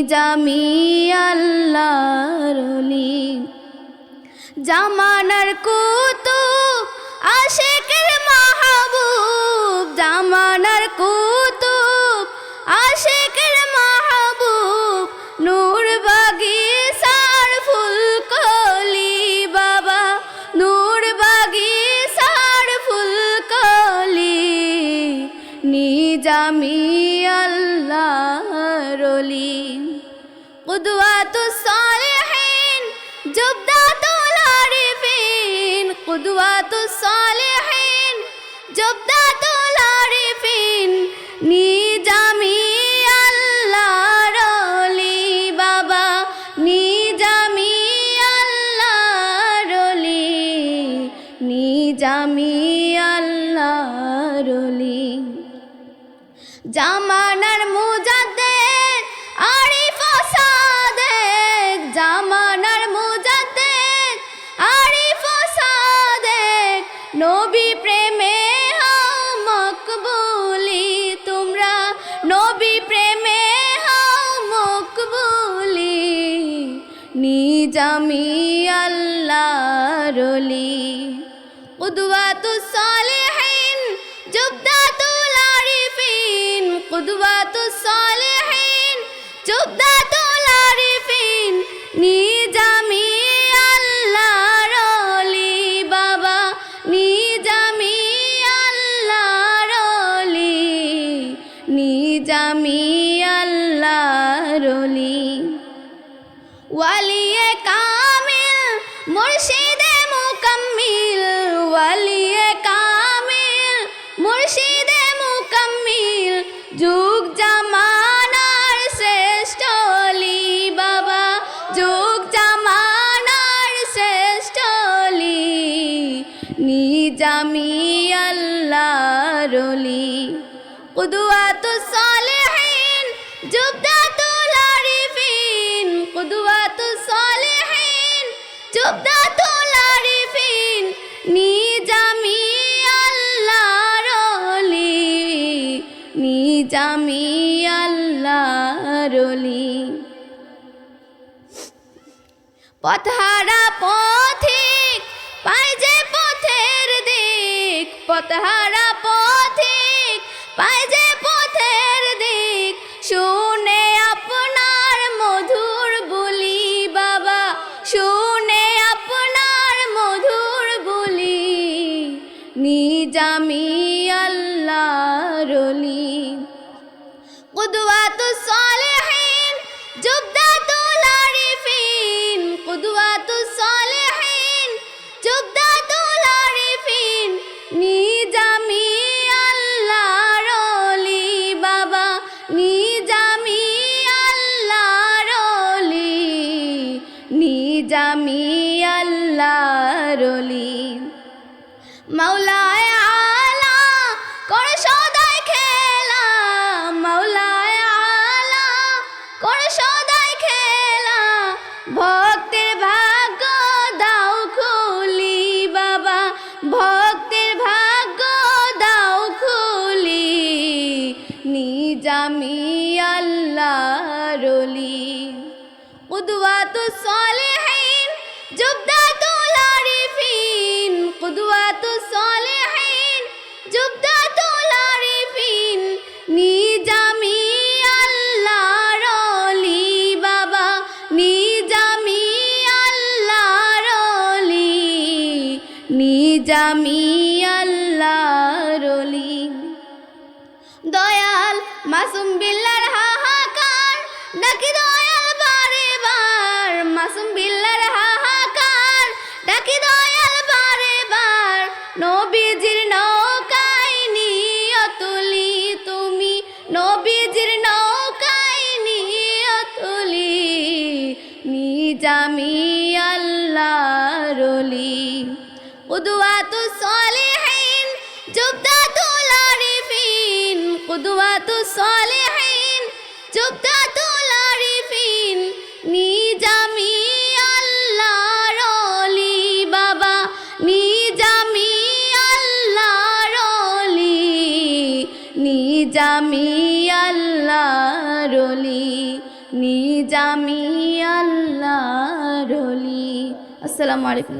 নিজামি আল্লাহর ওলি। জামানার কুতুব আশিকের মাহবুব, জামানার কুতুব আশিকের মাহবুব, নূর বাগিচার ফুল কলি বাবা, নূর বাগিচার ফুল কলি। নিজামি আল্লাহর ওলি। কুদওয়াতুস সালিহিন জুবদাতুল আরিফিন, কুদওয়াতুস সালিহিন জুবদাতুল আরিফিন। নিজামি আল্লাহর ওলি বাবা, নিজামি আল্লাহর ওলি, নিজামি আল্লাহর ওলি। জামানার মুজাদ্দিদ আরিফ ও সাদেক, জামানার মুজাদ্দিদ আরিফ ও সাদেক। নবী প্রেমে হও মকবুলি তোমরা, নবী প্রেমে হও মকবুলি। নিজামি আল্লাহর ওলি। কুদওয়াতুস সালিহিন জুবদাতুল আরিফিন, কুদওয়াতুস সালিহিন জুবদাতুল আরিফিন। নিজামি আল্লাহর ওলি বাবা, নিজামি আল্লাহর ওলি, নিজামি আল্লাহর ওলি। ওয়ালিয়ে কামিল মুর্শিদে মুকাম্মিল, ওয়ালিয়ে কামিল মুর্শিদে মুকাম্মিল। যুগ জামানার শ্রেষ্ঠ ওলি বাবা, যুগ জামানার শ্রেষ্ঠ ওলি। নিজামি আল্লাহর ওলি। কুদওয়াতুস সালিহিন জুবদাতুল আরিফিন, কুদওয়াতুস সালিহিন জুবদাতুল আরিফিন। নিজামি আল্লাহর ওলি, নিজামি আল্লাহর ওলি। পথহারা পথিক পায় যে পথের দিক, পথহারা পথিক পায় যে পথের দিক। শুনে আপনার মধুর বুলি বাবা, শুনে আপনার মধুর বুলি। নিজামি আল্লাহর ওলি। কুদওয়াতুস সালিহিন জুবদাতুল আরিফিন, কুদওয়াতুস সালিহিন জুবদাতুল আরিফিন। নিজামি আল্লাহর ওলি বাবা, নিজামি আল্লাহর ওলি, নিজামি আল্লাহর ওলি। মাওলায়ে আলা কর সদাই খেলা, মাওলায়ে আলা কর সদাই খেলা। ভক্তের ভাগ্য দাও খুলি বাবা, ভক্তের ভাগ্য দাও খুলি। নিজামি আল্লাহর ওলি। কুদওয়াতুস সালিহিন জুবদাতুল আরিফিন, কুদওয়াতুস সালিহিন জুবদাতুল আরিফিন। নিজামি আল্লাহর ওলি বাবা, নিজামি আল্লাহর ওলি, নিজামি আল্লাহর ওলি। দয়াল মাসুম বিল্লাহর হাহাকার ডাকি দয়াল বারে বার, মাসুম বিল্লাহর হাহাকার ডাকি দয়াল বারে বার। নবীজির নৌকায় নিয়ে তুলি তুমি, নবীজির নৌকায় নিয়ে তুলি। নিজামি আল্লাহর ওলি। কুদওয়াতুস সালিহিন জুবদাতুল আরিফিন, কুদওয়াতুস সালিহিন জুবদাতুল আরিফিন। নিজামি আল্লাহর ওলি বাবা, নিজামি আল্লাহর ওলি, নিজামি আল্লাহর ওলি। নিজ আমি আল্লাহর ওলি। আসসালামু আলাইকুম।